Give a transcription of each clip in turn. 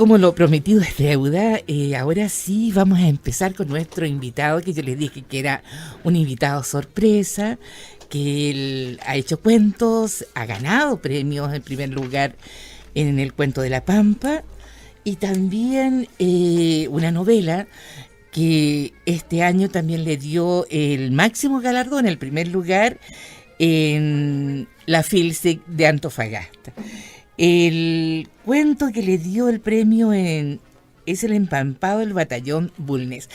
como lo prometido es deuda, ahora sí vamos a empezar con nuestro invitado, que yo les dije que era un invitado sorpresa, que él ha hecho cuentos, ha ganado premios en primer lugar en el Cuento de la Pampa, y también una novela que este año también le dio el máximo galardón, el primer lugar en la FILSIC de Antofagasta. El cuento que le dio el premio es El empampado del batallón Bulnes.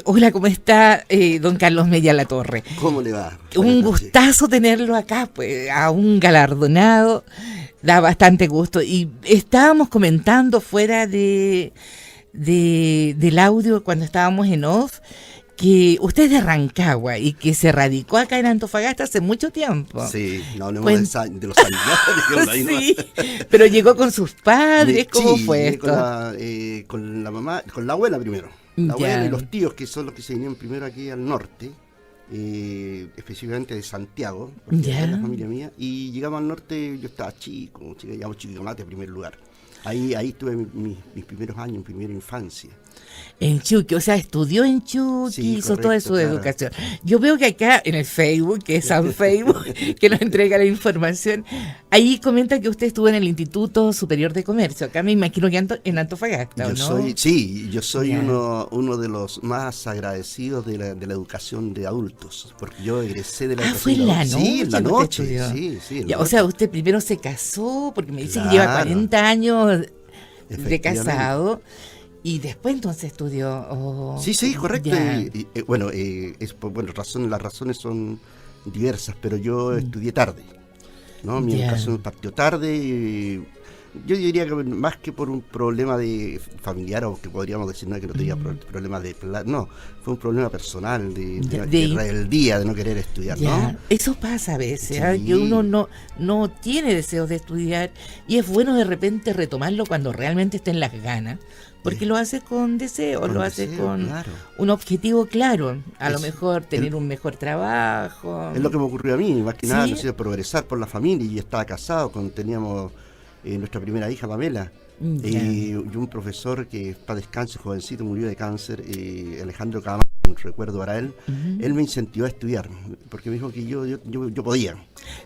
Hola, ¿cómo está don Carlos Mella Latorre? ¿Cómo le va? Un gustazo tenerlo acá, pues, a un galardonado, da bastante gusto. Y estábamos comentando fuera del audio cuando estábamos en off, que usted es de Rancagua y que se radicó acá en Antofagasta hace mucho tiempo. Sí, no hablemos de los años. Sí, pero llegó con sus padres, ¿cómo fue esto? Con la mamá, con la abuela primero. La abuela y los tíos, que son los que se vinieron primero aquí al norte, específicamente de Santiago, porque es la familia mía, y llegamos al norte, yo estaba chico, llegamos Chiquicomate en primer lugar. Ahí tuve mis primeros años, mi primera infancia. En Chuqui, o sea, estudió en Chuqui, sí, hizo toda su educación. Yo veo que acá en el Facebook, que es San Facebook, que nos entrega la información, ahí comenta que usted estuvo en el Instituto Superior de Comercio. Acá me imagino que en Antofagasta, ¿no? Yo soy uno de los más agradecidos de la educación de adultos, porque yo egresé de la educación de adultos. Sí, en la noche. Sí, o sea, usted primero se casó, porque me dice que lleva 40 años de casado. Y después entonces estudió. Sí, correcto. Las razones son diversas, pero yo estudié tarde, ¿no? Mi educación partió tarde. Yo diría que más que por un problema de familiar, o que podríamos decir que no tenía problemas no, fue un problema personal de rebeldía, de no querer estudiar, ¿no? Eso pasa a veces, que uno no tiene deseos de estudiar, y es bueno de repente retomarlo cuando realmente esté en las ganas, porque lo hace con deseo, lo hace con un objetivo claro, lo mejor tener un mejor trabajo. Es lo que me ocurrió a mí, más que nada, progresar por la familia, y yo estaba casado, teníamos nuestra primera hija, Pamela, y un profesor que para descanse, jovencito, murió de cáncer, Alejandro Camargo, recuerdo para él, él me incentivó a estudiar, porque me dijo que yo podía.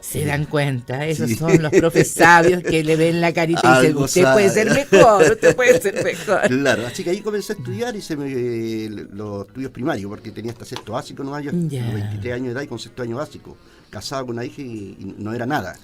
Se dan cuenta, esos son los profes sabios que le ven la carita y dicen, usted puede ser mejor. Claro, así que ahí comencé a estudiar, hice los estudios primarios, porque tenía hasta sexto básico, ¿no? Yo 23 años de edad y con sexto año básico, casado con una hija y no era nada.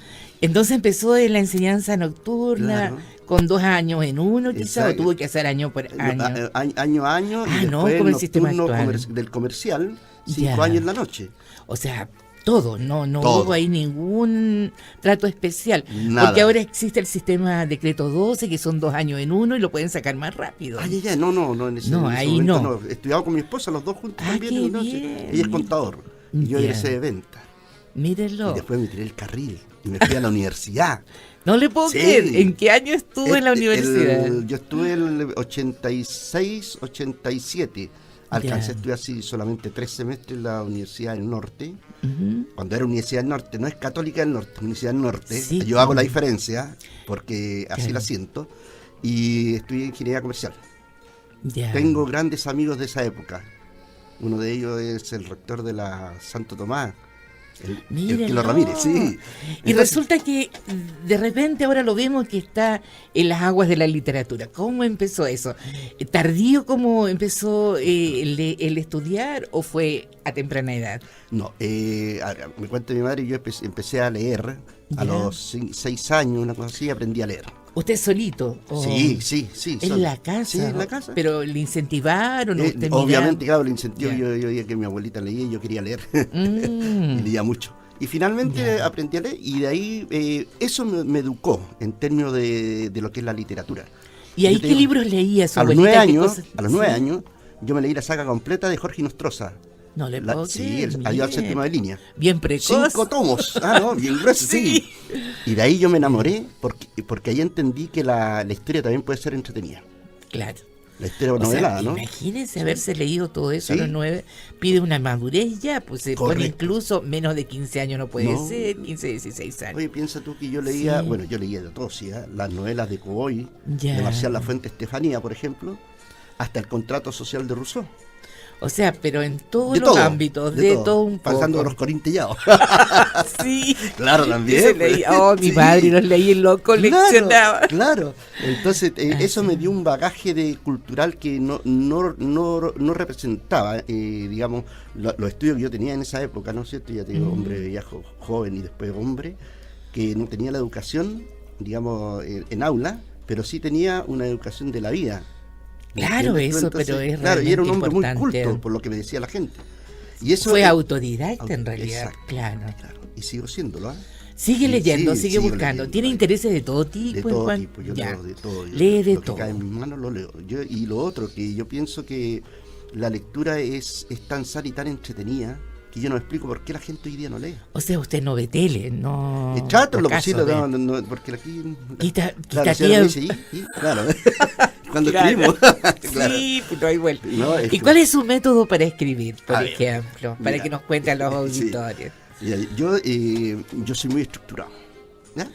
Entonces empezó en la enseñanza nocturna, con 2 años en uno, quizás, o tuvo que hacer año por año. Año a año, y después como el sistema actual. Del comercial, 5 años en la noche. O sea, todo, no todo. Hubo ahí ningún trato especial. Nada. Porque ahora existe el sistema Decreto 12, que son 2 años en uno y lo pueden sacar más rápido. No, en ese momento no. Estudiaba con mi esposa, los dos juntos también en la noche. Ella es contador, y yo egresé de venta. Mírenlo. Y después me tiré el carril y me fui a la universidad. No le puedo creer. ¿En qué año estuvo en la universidad? Yo estuve en el 86, 87. Alcancé a estudiar así solamente 3 semestres en la Universidad del Norte. Cuando era Universidad del Norte, no es Católica del Norte, Universidad del Norte. Sí, yo hago la diferencia, porque así la siento. Y estudié Ingeniería Comercial. Tengo grandes amigos de esa época. Uno de ellos es el rector de la Santo Tomás, el Kilo Ramírez, sí. Y entonces, resulta que de repente ahora lo vemos que está en las aguas de la literatura. ¿Cómo empezó eso? ¿Tardío cómo empezó el estudiar, o fue a temprana edad? No, me cuenta mi madre, yo empecé a leer a los 6 años, una cosa así, aprendí a leer. ¿Usted solito? Sí. ¿En la casa? Sí, en la casa. ¿Pero le incentivaron? Obviamente, claro, le incentivo. Yo veía que mi abuelita leía y yo quería leer. Y leía mucho. Y finalmente aprendí a leer, y de ahí eso me educó en términos de lo que es la literatura. ¿Y ahí qué libros leía su abuelita? A los 9 años, yo me leí la saga completa de Jorge Nostroza. No le puedo creer. Sí, Adiós al séptimo de línea. Bien precoz. 5 tomos. Bien grueso, sí. Y de ahí yo me enamoré, porque ahí entendí que la historia también puede ser entretenida. Claro. La historia O sea, novelada, ¿no? imagínense haberse leído todo eso Sí. a los 9, pide una madurez ya, pues se pone Correcto. incluso menos de 15 años no puede No. ser, 15, 16 años. Oye, piensa tú que yo leía, Sí. bueno, yo leía de todo, sí, las novelas de Coboy, Ya. de Marcial Lafuente Estefanía, por ejemplo, hasta el contrato social de Rousseau. O sea, pero en todos De los todo, ámbitos, de todo un poco. pasando por los corintillados. Sí. Claro, también. Se leía- Oh, mi Sí. padre los leía y los coleccionaba. Claro. Entonces, eso sí. me dio un bagaje cultural que no representaba, digamos, los estudios que yo tenía en esa época, ¿no es cierto? Ya te digo, hombre ya joven y después hombre, que no tenía la educación, digamos, en aula, pero sí tenía una educación de la vida. Claro, ¿Entiendes tú? eso, Entonces, pero es claro, y era un hombre realmente muy importante. culto, por lo que me decía la gente. Y eso Fue es- autodidacta en realidad, Exacto, claro. claro. Y sigo siéndolo, ¿ah? Sigue Sí, leyendo, sí, sigue sigo buscando. leyendo, ¿Tiene ahí. intereses de todo tipo? De en todo cuan- tipo, yo Ya. leo de todo. Lee de lo todo. que cae en mis manos lo leo. Y lo otro, que yo pienso que la lectura es tan sana y tan entretenida que yo no explico por qué la gente hoy día no lee. O sea, usted no ve tele, no. Trato lo acaso posible, ve. porque aquí... Quita, Claro, quita si ahora me dice, tiempo. claro, cuando Claro. escribimos, claro. Sí, pues no hay vuelta. No, es ¿Y que- cuál es su método para escribir, por A ver, ejemplo? Para mira, que nos cuente a los sí. auditores. Mira, yo soy muy estructurado. ¿Ya?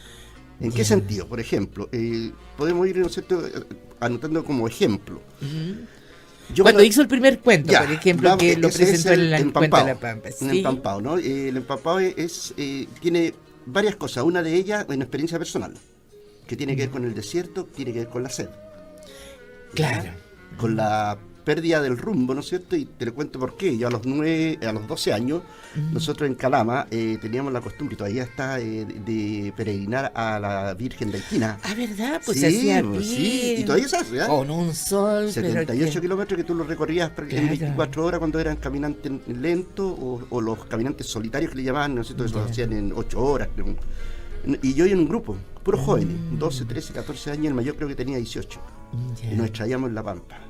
¿En qué Ya. sentido? Por ejemplo, podemos ir, ¿no es cierto?, anotando como ejemplo. Yo Cuando cuando- hizo el primer cuento, Ya, por ejemplo, vamos, que lo ese es presentó en el la cuenta de empampado, la Pampa. un Sí. empampado, ¿no? El empampado tiene varias cosas. Una de ellas, una experiencia personal, que tiene que ver con el desierto, tiene que ver con la sed. Claro. Con la pérdida del rumbo, ¿no es cierto? Y te lo cuento por qué. Yo a los 12 años, nosotros en Calama teníamos la costumbre, y todavía está, de peregrinar a la Virgen de Haití. Ah, ¿verdad? Pues Sí, se hacía pues, sí, bien. y todavía se hace, ¿eh? Con un sol. 78 pero kilómetros que tú los recorrías Claro. en 24 horas cuando eran caminantes lentos o los caminantes solitarios que le llamaban, ¿no es cierto? Eso lo hacían en 8 horas. Creo. Y yo en un grupo, puros jóvenes, 12, 13, 14 años, el mayor creo que tenía 18. Ya. Y nos extraíamos en La Pampa.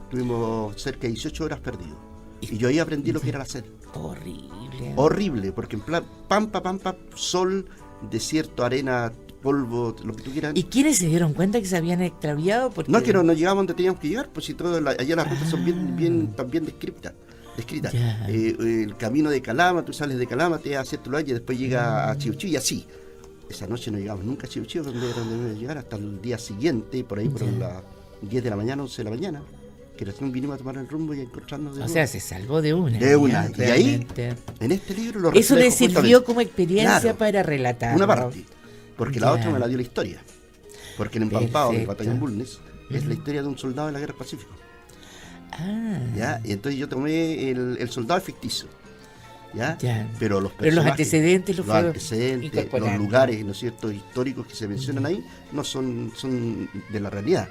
Tuvimos cerca de 18 horas perdidos. Y yo ahí aprendí lo que era la sed. Horrible. Horrible, porque en plan, pampa, sol, desierto, arena, polvo, lo que tú quieras. ¿Y quiénes se dieron cuenta que se habían extraviado? Porque... No es que no llegábamos donde teníamos que llegar, pues si allá las rutas son también descritas. Ya. El camino de Calama, tú sales de Calama, te vas a cierto lugar y después llega a Chiuchí y así. Esa noche no llegamos nunca a Chiuchí, donde debíamos llegar hasta el día siguiente, por ahí por las 10 de la mañana, 11 de la mañana, que recién vinimos a tomar el rumbo y a encontrarnos de O nuevo. sea, se salvó de una. De una. ya, Y ahí, realmente. en este libro lo Eso le reflejo sirvió justamente. como experiencia Claro, para relatar. una parte, porque la Ya. otra me la dio la historia. Porque el empampado del Perfecto. batallón Bulnes es la historia de un soldado de la guerra del Pacífico. Ah, ¿Ya? Y entonces yo tomé el soldado ficticio. ¿Ya? Ya. Pero los Pero los personajes, antecedentes los fue antecedentes, los incorporando. lugares, ¿no es cierto?, históricos que se mencionan ahí, no son de la realidad.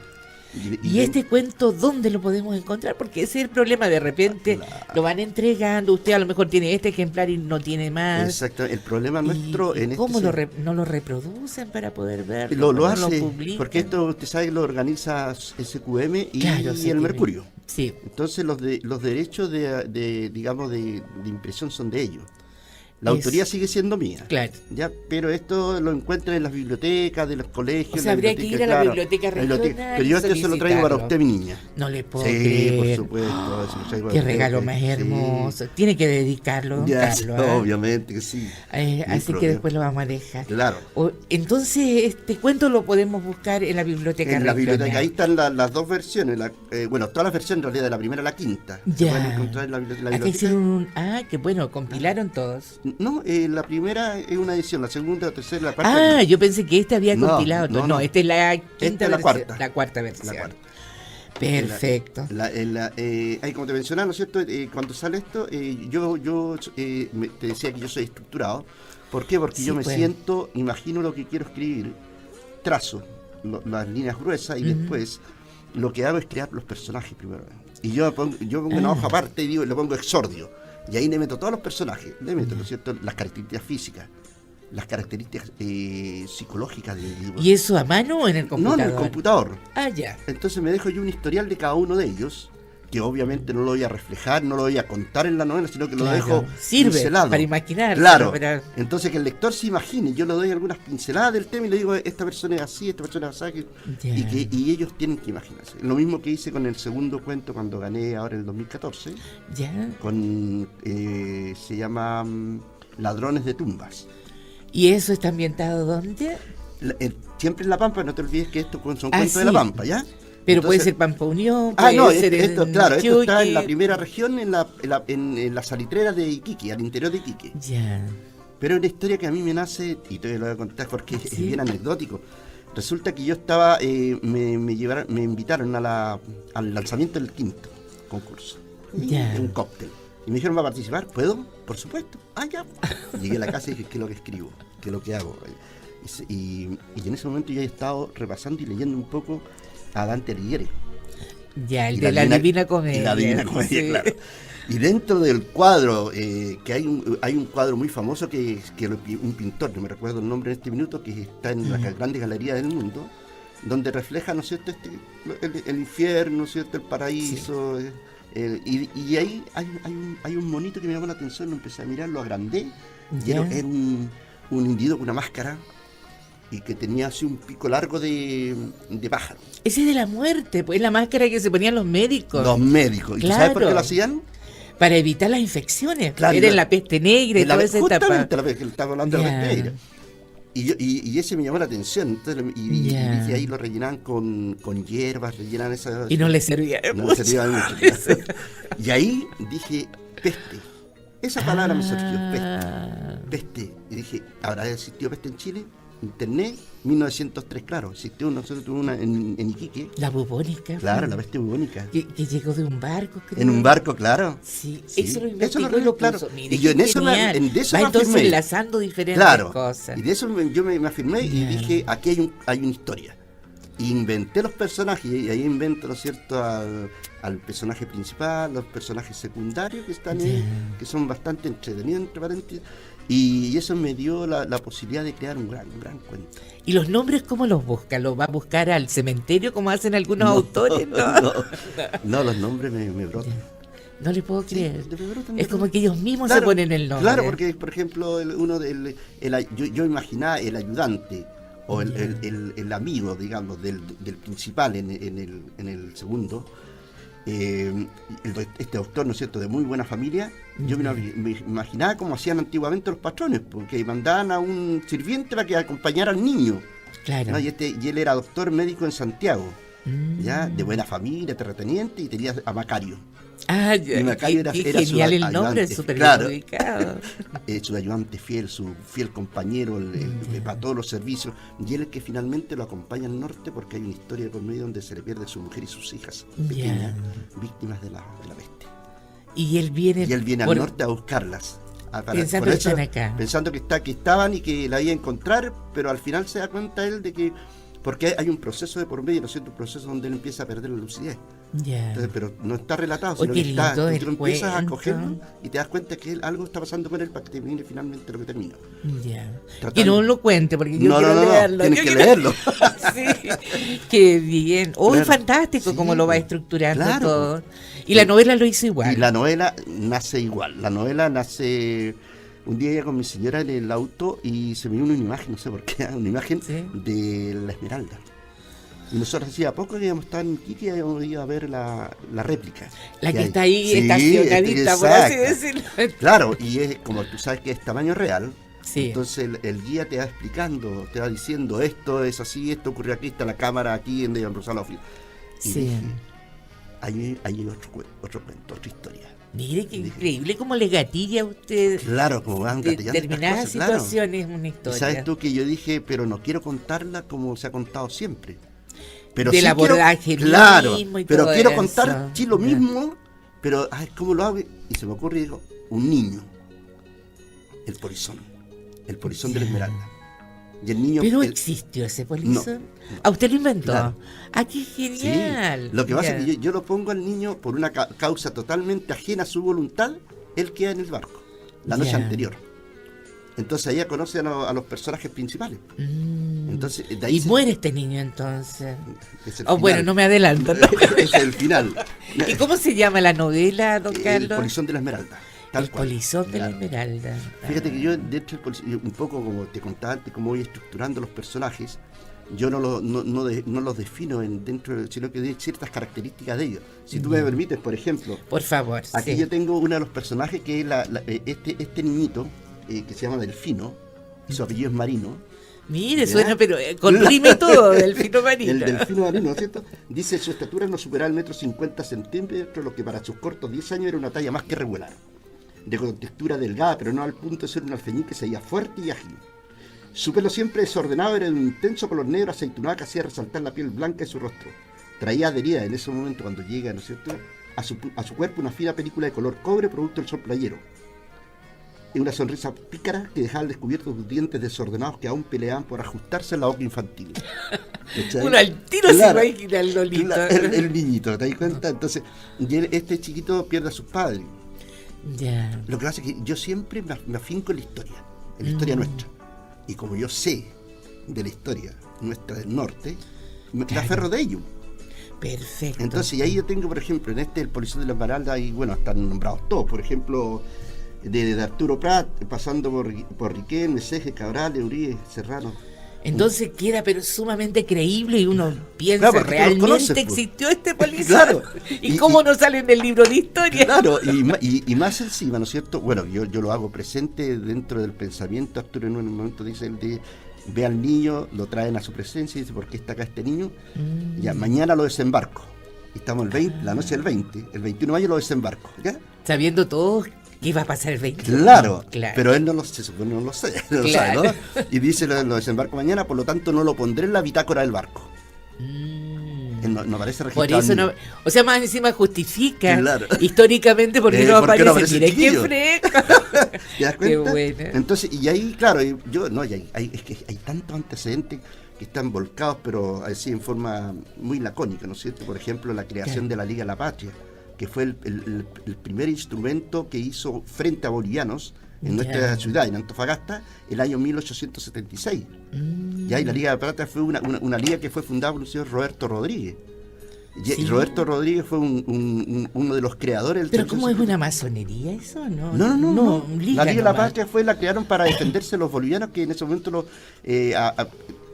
¿Y este cuento dónde lo podemos encontrar? Porque ese es el problema, de repente Claro. lo van entregando, usted a lo mejor tiene este ejemplar y no tiene más. Exacto, el problema ¿Y- nuestro y en cómo este no lo reproducen para poder verlo? lo ¿Cómo hace, publican? porque esto usted sabe que lo organiza SQM y Claro, sí, el que- Mercurio. Sí, Entonces los derechos digamos de impresión son de ellos. La Es- autoría sigue siendo mía. claro. Ya, pero esto lo encuentran en las bibliotecas de los colegios. O sea, en la habría que biblioteca, ir a la claro, biblioteca la biblioteca. regional Pero yo y este se lo traigo para solicitarlo. usted, mi niña. No le puedo Sí, creer. por supuesto. se lo traigo Qué para regalo usted, más sí. hermoso. Tiene que dedicarlo, don Ya, Carlos. ¿ah? obviamente que sí. No hay Así que problema. después lo vamos a dejar. Claro. Entonces, este cuento lo podemos buscar en la biblioteca En la regional. biblioteca, ahí están las dos versiones, bueno, todas las versiones en realidad, de la primera a la quinta. Se Ya. pueden encontrar en la Acá biblioteca. hicieron un... Ah, que bueno, compilaron todos. No, la primera es una edición, la segunda, la tercera, la cuarta. Ah, yo pensé que este había No, compilado. no, No, no. esta es la quinta Esta es la versión, cuarta. la cuarta versión. La cuarta. Perfecto. Ahí como te mencionaba, ¿no es cierto? Cuando sale esto, yo te decía que yo soy estructurado. ¿Por qué? Porque Sí, yo me pues. siento, imagino lo que quiero escribir, trazo las líneas gruesas y después lo que hago es crear los personajes primero. Y yo pongo una hoja aparte y digo, le pongo exordio. Y ahí le meto todos los personajes, le meto, ¿no es cierto?, las características físicas, las características psicológicas del individuo. ¿Y eso a mano o en el No, computador? en el computador. Ah, ya. Entonces me dejo yo un historial de cada uno de ellos que obviamente no lo voy a reflejar, no lo voy a contar en la novela, sino que lo Claro. dejo Sirve pincelado. para imaginar. Claro, entonces que el lector se imagine, yo le doy algunas pinceladas del tema y le digo, esta persona es así, esta persona es así, y ellos tienen que imaginarse. Lo mismo que hice con el segundo cuento cuando gané ahora en el 2014, con se llama Ladrones de tumbas. ¿Y eso está ambientado dónde? Siempre en La Pampa, no te olvides que estos son cuentos de La Pampa, ¿ya? Pero entonces, puede ser Pampa Unión, puede ser esto está en la primera región, en la salitrera de Iquique, al interior de Iquique. Ya. Pero es una historia que a mí me nace, y te lo voy a contar porque es bien anecdótico. Resulta que yo estaba, me invitaron al lanzamiento del quinto concurso. Un cóctel. Y me dijeron, ¿va a participar? ¿Puedo? Por supuesto. Ya. Llegué a la casa y dije, ¿qué es lo que escribo? ¿Qué es lo que hago? Y en ese momento yo he estado repasando y leyendo un poco a Dante Alighieri. Ya, el de la Divina Comedia. La Divina Comedia, claro. Y dentro del cuadro, que hay un cuadro muy famoso que un pintor, no me recuerdo el nombre en este minuto, que está en las grandes galerías del mundo, donde refleja, ¿no es cierto?, el infierno, ¿no es cierto?, el paraíso. Y ahí hay un monito que me llamó la atención, lo empecé a mirar, lo agrandé, y era un individuo con una máscara, y que tenía así un pico largo de pájaro. Ese es de la muerte, pues es la máscara que se ponían los médicos. Los médicos. ¿Y sabes por qué lo hacían? Para evitar las infecciones. Claro, era en la peste negra y toda esa etapa. Justamente la peste, que estaba hablando de la peste negra. Y ese me llamó la atención. Entonces, y ahí lo rellenaban con hierbas, rellenaban esas. Y no le servía mucho. No le servía mucho. Y ahí dije, peste. Esa palabra me surgió, peste. Y dije, ¿habrá existido peste en Chile? Internet, 1903, claro, existió una en Iquique. La bubónica. Claro, la peste bubónica. Que llegó de un barco, creo. En un barco, claro. Sí. Eso lo investigó y lo claro. puso. Mire, y yo de eso me entonces afirmé. Enlazando diferentes cosas. Y de eso yo me afirmé y dije, aquí hay una historia. Y inventé los personajes, y ahí invento, ¿no es cierto?, al personaje principal, los personajes secundarios que están ahí, que son bastante entretenidos, entre paréntesis. Y eso me dio la posibilidad de crear un gran cuento. ¿Y los nombres cómo los busca? ¿Los va a buscar al cementerio como hacen algunos autores? No, los nombres me brotan. No le puedo creer. Es como que ellos mismos se ponen el nombre. Claro, porque por ejemplo yo imaginaba el ayudante o el amigo, digamos, del principal en el segundo. Este doctor, ¿no es cierto?, de muy buena familia. Yo me imaginaba como hacían antiguamente los patrones, porque mandaban a un sirviente para que acompañara al niño. Claro. ¿No? Y él era doctor médico en Santiago, ya de buena familia, terrateniente, y tenía a Macario. Y Macario era genial su el nombre, ayudante, súper claro. bien ubicado. Su ayudante fiel, su fiel compañero para todos los servicios. Y él es que finalmente lo acompaña al norte, porque hay una historia por medio donde se le pierde su mujer y sus hijas pequeñas, víctimas de la peste. Y él viene al norte a buscarlas. Pensando que están acá. Pensando que estaban y que la iba a encontrar, pero al final se da cuenta él de que, porque hay un proceso de por medio, ¿no es cierto?, un proceso donde él empieza a perder la lucidez. Entonces, pero no está relatado, sino que tú lo empiezas a cogerlo y te das cuenta que algo está pasando con él para que termine finalmente lo que termina. Que no lo cuente, porque yo quiero leerlo. Tienes que leerlo. Sí, qué bien. Es fantástico como lo va estructurando todo. Y la novela lo hizo igual. Y la novela nace igual. La novela nace... Un día iba con mi señora en el auto y se me dio una imagen, no sé por qué, una imagen de la Esmeralda. Y nosotros hacía poco que íbamos a estar en Iquique y habíamos ido a ver la réplica. La que está ahí estacionadita, por así decirlo. Claro, y es como tú sabes que es tamaño real. Sí. Entonces el guía te va explicando, te va diciendo, esto es así, esto ocurrió aquí, está la cámara aquí en Rosado. Y dije, hay otro cuento, otra historia. Mire qué increíble cómo le gatilla a usted. Claro, como van gatillando determinadas situaciones, una historia. Y sabes tú que yo dije, pero no quiero contarla como se ha contado siempre. Pero del sí abordaje mismo y pero todo quiero eso. contar lo mismo, pero a ver cómo lo hago. Y se me ocurre y digo, un niño, el polizón de la Esmeralda. Y el niño, pero existió ese polizón. No. ¿A usted lo inventó? Claro. ¡Qué genial! Sí. Lo que pasa es que yo lo pongo al niño por una causa totalmente ajena a su voluntad. Él queda en el barco la noche anterior. Entonces ella conoce a los personajes principales. Entonces, de ahí y muere este niño entonces. Es el Bueno, final. no me adelanto, ¿no? Es el final. ¿Y cómo se llama la novela, don El Carlos? polizón de la Esmeralda. Tal El cual. polizón de la Claro. Esmeralda. Fíjate que yo, dentro del polizón, un poco como te contaba antes, cómo voy estructurando los personajes, yo no los defino dentro, sino que doy ciertas características de ellos. Si tú me permites, por ejemplo, Por favor, aquí sí. yo tengo uno de los personajes que es este niñito, que se llama Delfino, y su apellido es Marino. Mire, ¿Ya? suena, pero con rima y todo, del fino marino. El Delfino Marino, ¿no es cierto? Dice, su estatura no superaba el 1,50 m, lo que para sus cortos 10 años era una talla más que regular. De contextura delgada, pero no al punto de ser un alfeñique, que se veía fuerte y ágil. Su pelo siempre desordenado era de un intenso color negro aceitunado que hacía resaltar la piel blanca de su rostro. Traía adherida en ese momento, cuando llega, ¿no es cierto?, a su cuerpo una fina película de color cobre producto del sol playero. Y una sonrisa pícara que dejaba al descubierto sus dientes desordenados que aún peleaban por ajustarse en la boca infantil. ¿Cachai? Uno al tiro Claro, se imagina el Lolito. el niñito, ¿te das cuenta? Entonces, este chiquito pierde a sus padres. Ya. Lo que pasa es que yo siempre me afinco en la historia nuestra. Y como yo sé de la historia nuestra del norte, me aferro de ello. Perfecto. Entonces, y ahí yo tengo, por ejemplo, en el Polizón de la Esmeralda, y bueno, están nombrados todos, por ejemplo, de Arturo Prat, pasando por Riquelme, Meseje, Cabral, Uribe, Serrano. Entonces queda pero sumamente creíble y uno piensa, Claro, porque tú los ¿realmente conoces, pues. existió este polizón? Claro. ¿Y cómo no sale en el libro de historia? Claro, y más encima, ¿no es cierto? Bueno, yo lo hago presente dentro del pensamiento. Arturo en un momento dice el de ve al niño, lo traen a su presencia y dice, ¿por qué está acá este niño? Ya, mañana lo desembarco. Y estamos la noche del 20, el 21 de mayo lo desembarco, ¿ya? Sabiendo todos que iba a pasar el 20. Claro, pero él se supone no lo sabe, Claro. ¿no? Y dice, lo desembarco mañana, por lo tanto no lo pondré en la bitácora del barco. Él no aparece registrado. Por eso no, o sea, más encima justifica Claro. históricamente porque no ¿por qué aparece. no aparece el Mire, qué chiquillo? fresco. ¿Te das Qué cuenta? buena. Entonces, y ahí, claro, es que hay tantos antecedentes que están volcados, pero así en forma muy lacónica, ¿no es cierto? Por ejemplo, la creación de la Liga de la Patria, que fue el primer instrumento que hizo frente a bolivianos en nuestra ciudad, en Antofagasta, el año 1876. Ya, y la Liga de la Patria fue una liga que fue fundada por el señor Roberto Rodríguez. Sí. Roberto Rodríguez fue uno de los creadores del Pero servicio ¿cómo es secreto. una masonería eso? No, No. liga La Liga de la nomás. Patria la crearon para defenderse los bolivianos, que en ese momento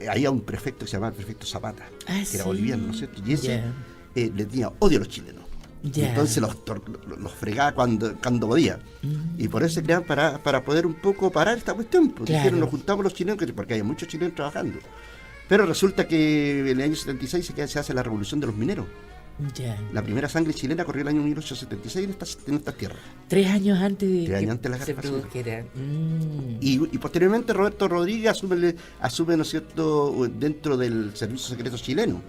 había un prefecto que se llamaba el prefecto Zapata, que era boliviano, ¿no es cierto? Y ese le tenía odio a los chilenos. Entonces los fregaba cuando podía. Y por eso se creaban para poder un poco parar esta cuestión. Porque dijeron, nos juntamos los chilenos, porque hay muchos chilenos trabajando. Pero resulta que en el año 76 se hace la revolución de los mineros. La primera sangre chilena corrió el año 1876 en estas tierras. 3 años antes de 3 años antes de la se guerra produjera. Y posteriormente Roberto Rodríguez asume, ¿no es cierto?, dentro del servicio secreto chileno.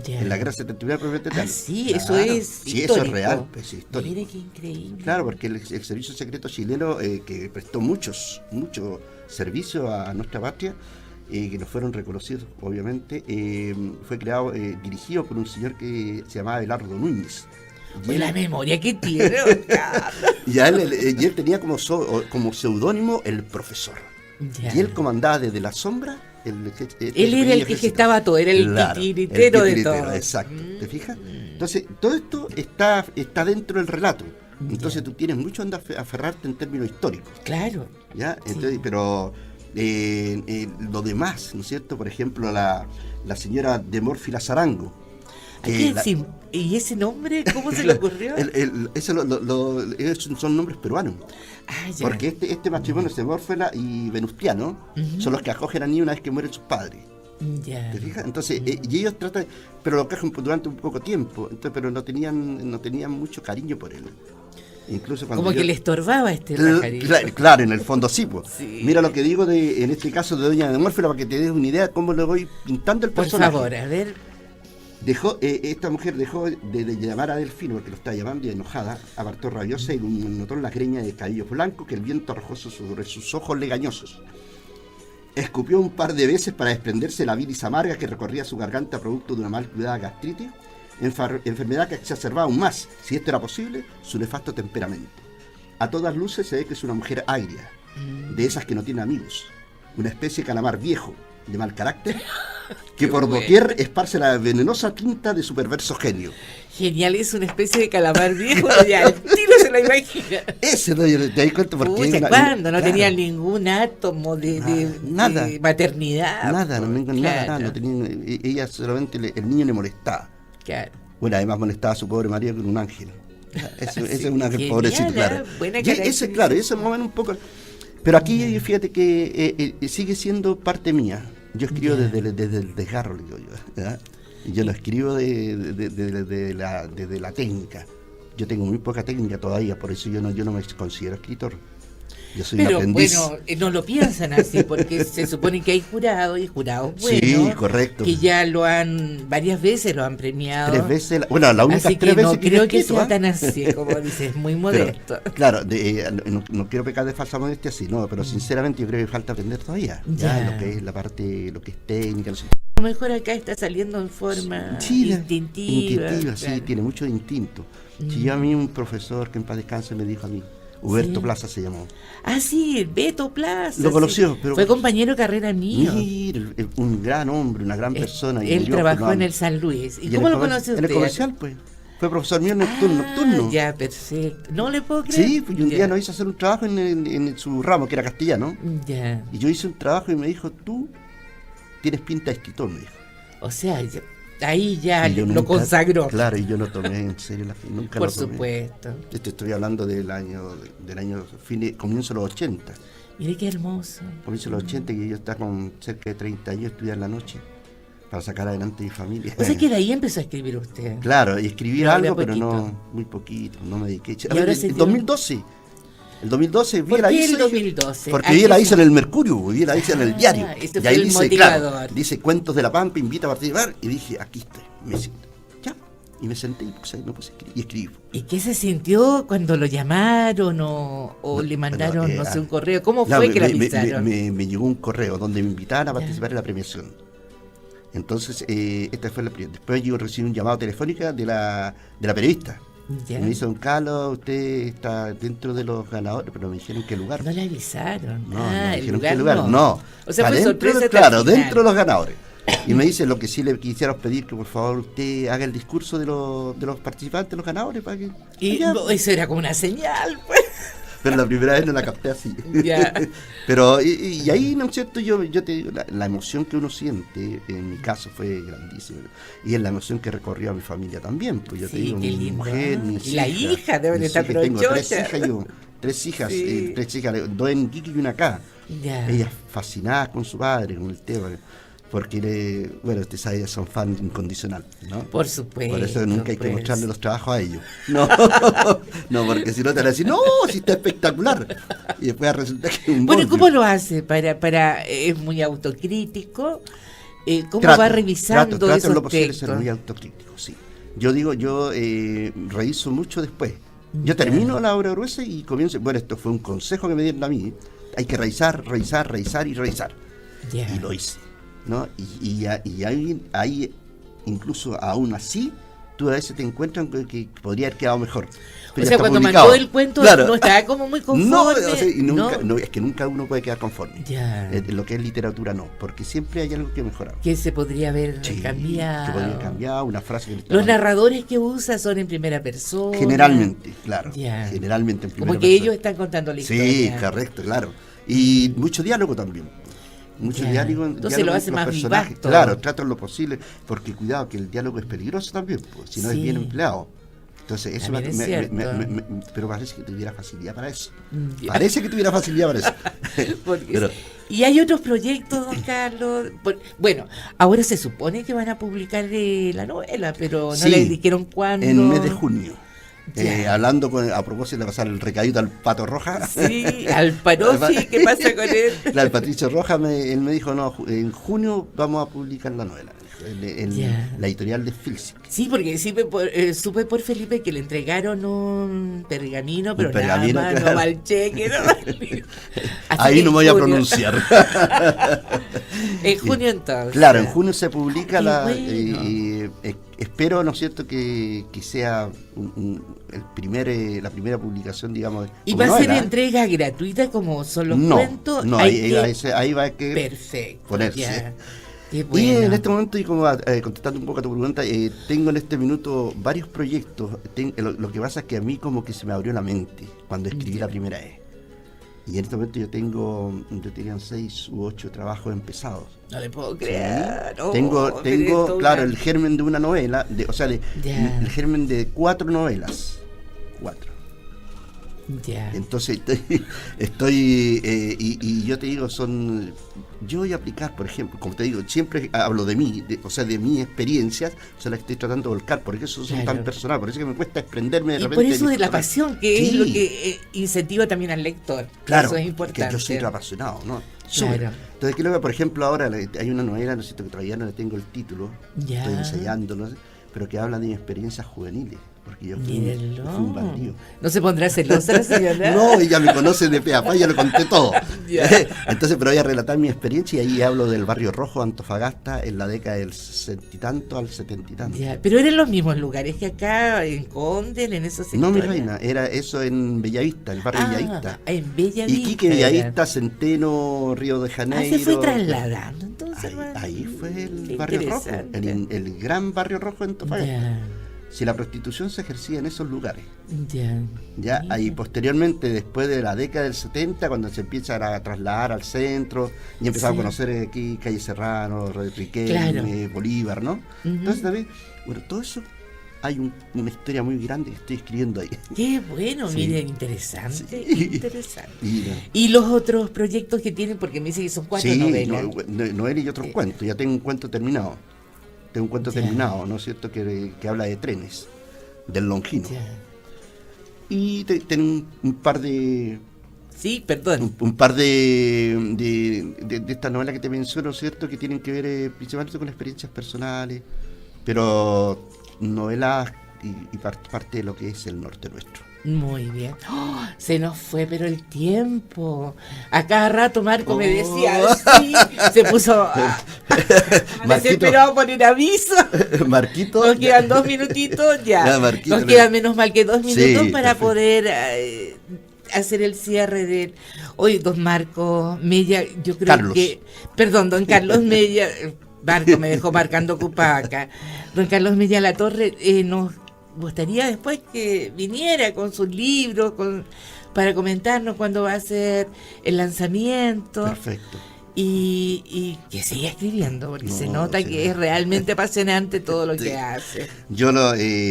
En la guerra 71 propiamente tal. Sí, claro. eso es Sí, histórico. eso es real, es histórico. Mire qué increíble. Claro, porque el servicio secreto chileno, que prestó mucho servicio a nuestra patria, que nos fueron reconocidos, obviamente, fue creado, dirigido por un señor que se llamaba Abelardo Núñez. Pues la memoria que tiene, don Carlos. Y él tenía como seudónimo el profesor. Ya. Y él comandaba desde la sombra. Él era el que gestaba todo, era el titiritero de todo. Exacto, ¿te fijas? Entonces, todo esto está dentro del relato. Entonces tú tienes mucho donde aferrarte en términos históricos. Claro. ¿Ya? Entonces, pero lo demás, ¿no es cierto? Por ejemplo, la señora de Mórfila Zarango. ¿Y ese nombre cómo se le ocurrió? Son nombres peruanos. Ya. Porque este matrimonio de Mórfila y Venustiano son los que acogen a niños una vez que mueren sus padres. Ya. ¿Te fijas? Entonces, y ellos tratan, pero lo acogen durante un poco tiempo, pero no tenían mucho cariño por él. Incluso cuando como que le estorbaba rajarito. Claro, en el fondo sí, pues. Sí. Mira lo que digo en este caso de Doña de Mórfila, para que te des una idea de cómo le voy pintando el personaje. Por favor, a ver. Esta mujer dejó de llamar a Delfino, porque lo estaba llamando, y enojada, apartó rabiosa y notó en la greña de cabello blanco que el viento arrojó sobre sus ojos legañosos. Escupió un par de veces para desprenderse la bilis amarga que recorría su garganta producto de una mal cuidada gastritis, enfermedad que exacerbaba aún más, si esto era posible, su nefasto temperamento. A todas luces se ve que es una mujer agria, de esas que no tienen amigos. Una especie de calamar viejo, de mal carácter, que por doquier esparce la venenosa tinta de su perverso genio. Genial, es una especie de calamar viejo, ya el tiro se la imagina. Ese no, yo te doy cuenta porque... Pucha, ¿cuándo? No tenía ningún átomo nada, de maternidad. Nada, no tenía, ella solamente, el niño le molestaba. Claro. Bueno, además molestaba a su pobre marido con un ángel. Esa es una pobrecita, claro. Buena Ese, claro, ese momento un poco... Pero aquí, fíjate que sigue siendo parte mía. Yo escribo desde el desgarro, digo yo. ¿Verdad? Yo lo escribo desde la técnica. Yo tengo muy poca técnica todavía, por eso yo no me considero escritor. Yo soy un aprendiz. Bueno, no lo piensan así, porque se supone que hay jurados y jurados buenos. Sí, correcto. Que ya varias veces lo han premiado. 3 veces, bueno, la única así 3 veces no que creo yo que sea tan así, como dices, muy modesto. Pero, claro, no quiero pecar de falsa modestia, sí, no, pero sinceramente yo creo que falta aprender todavía. Ya, lo que es la parte, lo que es técnica, no sé. A lo mejor acá está saliendo en forma instintiva. Claro. Sí, tiene mucho instinto. Si yo a mí un profesor que en paz descanse me dijo a mí, Huberto Plaza se llamó. Ah, sí, Beto Plaza. Lo conoció, pero... Fue compañero de carrera mío. Mira, un gran hombre, una gran persona. Él trabajó en el San Luis. ¿Y cómo lo conoció usted? En el comercial, pues. Fue profesor mío nocturno. Ya, perfecto. No le puedo creer. Sí, pues y un día nos hizo hacer un trabajo en su ramo, que era castellano. Ya. Y yo hice un trabajo y me dijo, tú tienes pinta de escritor, me dijo. O sea, ahí ya lo consagró. Claro, y yo lo tomé en serio, nunca Por lo tomé. supuesto. Estoy hablando del año comienzo de los 80. Mire qué hermoso. Comienzo de los 80, que yo estaba con cerca de 30 años estudiar la noche para sacar adelante mi familia. O sea que de ahí empezó a escribir usted. Claro, y escribí algo, pero no, muy poquito, no me dediqué. ¿Y ahora el 2012. El 2012 vi la hice. ¿Por qué el 2012? Porque vi la hice en el Mercurio, vi la hice en el diario. Este y fue ahí el dice, motivador. claro, dice Cuentos de la Pampa, invita a participar. Y dije, aquí estoy, me siento. Ya. Y me senté y me puse a escribir, y escribí. ¿Y qué se sintió cuando lo llamaron o le mandaron, no sé, un correo? ¿Cómo fue que la avisaron? Me llegó un correo donde me invitaban a participar en la premiación. Entonces, esta fue la primera. Después yo recibí un llamado telefónico de la periodista. Y me dice, don Carlos, usted está dentro de los ganadores, pero me dijeron qué lugar. No le avisaron. No, me dijeron lugar qué lugar. No. O sea, fue sorpresa. Claro, dentro de los ganadores. Y me dice, lo que sí le quisiera pedir, que por favor usted haga el discurso de los participantes, los ganadores, para que... Y eso era como una señal, pues. Pero la primera vez no la capté así. Ya. Pero, y ahí, ¿no es cierto? Yo te digo, la emoción que uno siente, en mi caso fue grandísima. Y es la emoción que recorrió a mi familia también. Pues yo te digo, mi mujer, mis hijas. La hija deben estar pero tengo chocha. 3 hijas, 2 en Iquique y una acá. Ya. Ellas fascinadas con su padre, con el tema. Porque, bueno, usted sabe, son fan incondicional, ¿no? Por supuesto. Por eso nunca hay que mostrarle los trabajos a ellos. No, no, porque si no te van a decir, no, si está espectacular. Y después resulta que es un Bueno, bodrio. ¿cómo lo hace? Es muy autocrítico. ¿Cómo va revisando trato esos en lo posible textos? ser muy autocrítico, sí. Yo reviso mucho después. Yo termino la obra gruesa y comienzo, bueno, esto fue un consejo que me dieron a mí. Hay que revisar y revisar. Yeah. Y lo hice. ¿No? Y ahí, incluso aún así, tú a veces te encuentras que podría haber quedado mejor. Pero o sea, cuando mandó el cuento, claro, no estaba como muy conforme. No, o sea, es que nunca uno puede quedar conforme. Ya. Lo que es literatura no, porque siempre hay algo que mejorar. Que se podría haber cambiado. Que podría cambiar, una frase que Los narradores que usa son en primera persona. Generalmente, claro. Ya. Generalmente en primera como que persona. ellos están contando la historia. Sí, correcto, claro. Y mucho diálogo también. Mucho diálogo. Entonces lo hace más vivato. Claro, trato lo posible, porque cuidado que el diálogo es peligroso también, pues, si no es bien empleado. Entonces, eso pero parece que tuviera facilidad para eso. Parece que tuviera facilidad para eso. Y hay otros proyectos, don Carlos. Bueno, ahora se supone que van a publicar la novela, pero no le dijeron cuándo. En el mes de junio. Hablando a propósito de pasar el recadito al Pato Roja. Sí, al Parofi, ¿qué pasa con él? Al Patricio Roja, él me dijo, no, en junio vamos a publicar la novela. La editorial de Filsic. Sí, porque supe por Felipe que le entregaron un pergamino, pero nada más, claro. No va el cheque. Ahí no me voy a pronunciar. En junio entonces. Claro, en junio se publica espero, ¿no es cierto?, que sea la primera publicación, digamos. ¿Y va a ser entrega gratuita como son los cuentos? No, ahí va a que perfecto, ponerse. Ya. Qué bueno. Y en este momento, y como contestando un poco a tu pregunta, tengo en este minuto varios proyectos. Lo que pasa es que a mí como que se me abrió la mente cuando escribí la primera vez. Y en este momento yo tenía 6 u 8 trabajos empezados. No le puedo creer. ¿Sí? Tengo claro, el germen de una novela, el germen de 4 novelas. 4. Ya. Entonces estoy y yo te digo, yo voy a aplicar, por ejemplo, como te digo, siempre hablo de mí, de mis experiencias, las que estoy tratando de volcar, porque eso son tan personales, por eso que me cuesta desprenderme de repente. Y por eso de la pasión, que es lo que incentiva también al lector. Claro, eso es importante. Que yo soy apasionado, ¿no? Claro. Entonces, que luego, por ejemplo, ahora hay una novela, no sé, que todavía no le tengo el título, estoy ensayando, no sé, pero que habla de mis experiencias juveniles. Porque yo fui un bandido. ¿No se pondrá celosa la señora? No, ella me conoce de pe a pa, ya lo conté todo. Entonces, pero voy a relatar mi experiencia y ahí hablo del Barrio Rojo, Antofagasta, en la década del 60 y tanto al 70 y tanto. Pero eran los mismos lugares que acá, en Condel, en esos sectores. No, mi reina, era eso en Bellavista, el barrio Bellavista. En Bellavista. Iquique, Bellavista, Centeno, Río de Janeiro. Se fue trasladando, entonces. Ahí fue el Barrio Rojo, el gran Barrio Rojo en Antofagasta. Si la prostitución se ejercía en esos lugares. Ya ahí posteriormente, después de la década del 70, cuando se empieza a trasladar al centro, y empezaba a conocer aquí Calle Serrano, Riquelme, Bolívar, ¿no? Entonces también, bueno, todo eso, hay una historia muy grande que estoy escribiendo ahí. Qué bueno, miren, interesante. Interesante. Y los otros proyectos que tienen, porque me dice que son 4 novelas. Novelas y otros cuentos, ya tengo un cuento terminado. Tengo un cuento terminado, ¿no es cierto?, que habla de trenes, del Longino. Y tengo un par de... Sí, perdón. Un par de estas novelas que te menciono, ¿cierto?, que tienen que ver principalmente con experiencias personales, pero novelas y parte de lo que es el norte nuestro. Muy bien. Se nos fue, pero el tiempo. A cada rato Marco me decía, sí, se puso desesperado por el aviso. Marquito. Nos quedan 2 minutitos ya. Nos quedan menos mal que 2 minutos para poder hacer el cierre de hoy. Don Marco Mella, yo creo don Carlos Mella. Marco me dejó marcando cupaca. Don Carlos Mella Latorre nos gustaría después que viniera con sus libros para comentarnos cuándo va a ser el lanzamiento. Perfecto. Y que siga escribiendo, porque se nota que es realmente apasionante todo lo que hace. Yo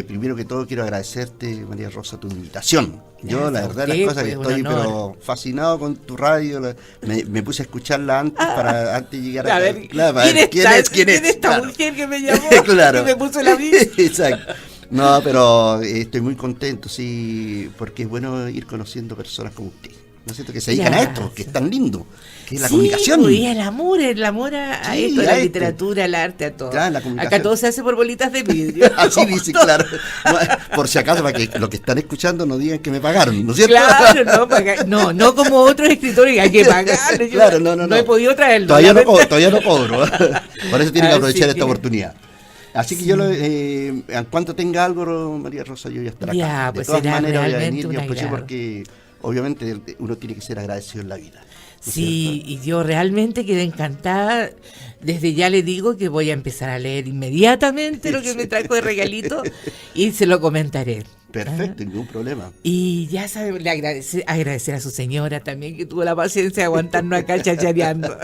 primero que todo quiero agradecerte, María Rosa, tu invitación. Yo la verdad las cosas que estoy pero fascinado con tu radio, me puse a escucharla antes de llegar a ver, ¿quién es esta mujer que me llamó? Claro. Que me puso la vida. Exacto. No, pero estoy muy contento, sí, porque es bueno ir conociendo personas como usted, ¿no es cierto?, que se dedican a esto, que es tan lindo, que es la comunicación. Y el amor a esto, a la literatura, al arte, a todo. Claro, acá todo se hace por bolitas de vidrio. Así dice, claro. Por si acaso, para que lo que están escuchando no digan que me pagaron, ¿no es cierto? Claro, no como otros escritores que hay que pagar. Claro, no he podido traerlo. Todavía no cobro. Por eso tienen que aprovechar esta oportunidad. Así que yo, en cuanto tenga algo, María Rosa, yo ya estaré acá. De todas maneras voy a venir, porque obviamente uno tiene que ser agradecido en la vida. Sí, y yo realmente quedé encantada. Desde ya le digo que voy a empezar a leer inmediatamente lo que me trajo de regalito y se lo comentaré. Perfecto, ningún problema. Y ya sabe, le agradecer a su señora también, que tuvo la paciencia de aguantarnos acá chachareando.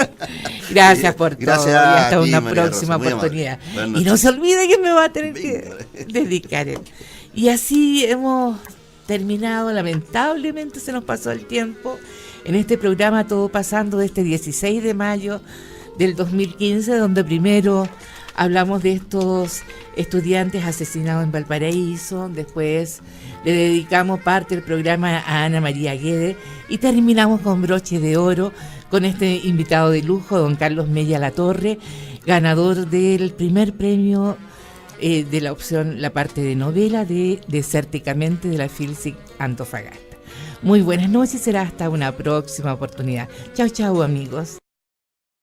Gracias por todo y hasta una próxima oportunidad. Y no se olvide que me va a tener que dedicar. Y así hemos terminado, lamentablemente se nos pasó el tiempo, en este programa Todo Pasando de este 16 de mayo del 2015, donde primero hablamos de estos estudiantes asesinados en Valparaíso, después le dedicamos parte del programa a Ana María Guede y terminamos con broche de oro con este invitado de lujo, don Carlos Mella Latorre, ganador del primer premio de la opción, la parte de novela de Desérticamente de la Filsic Antofagasta. Muy buenas noches, será hasta una próxima oportunidad. Chau, chau, amigos.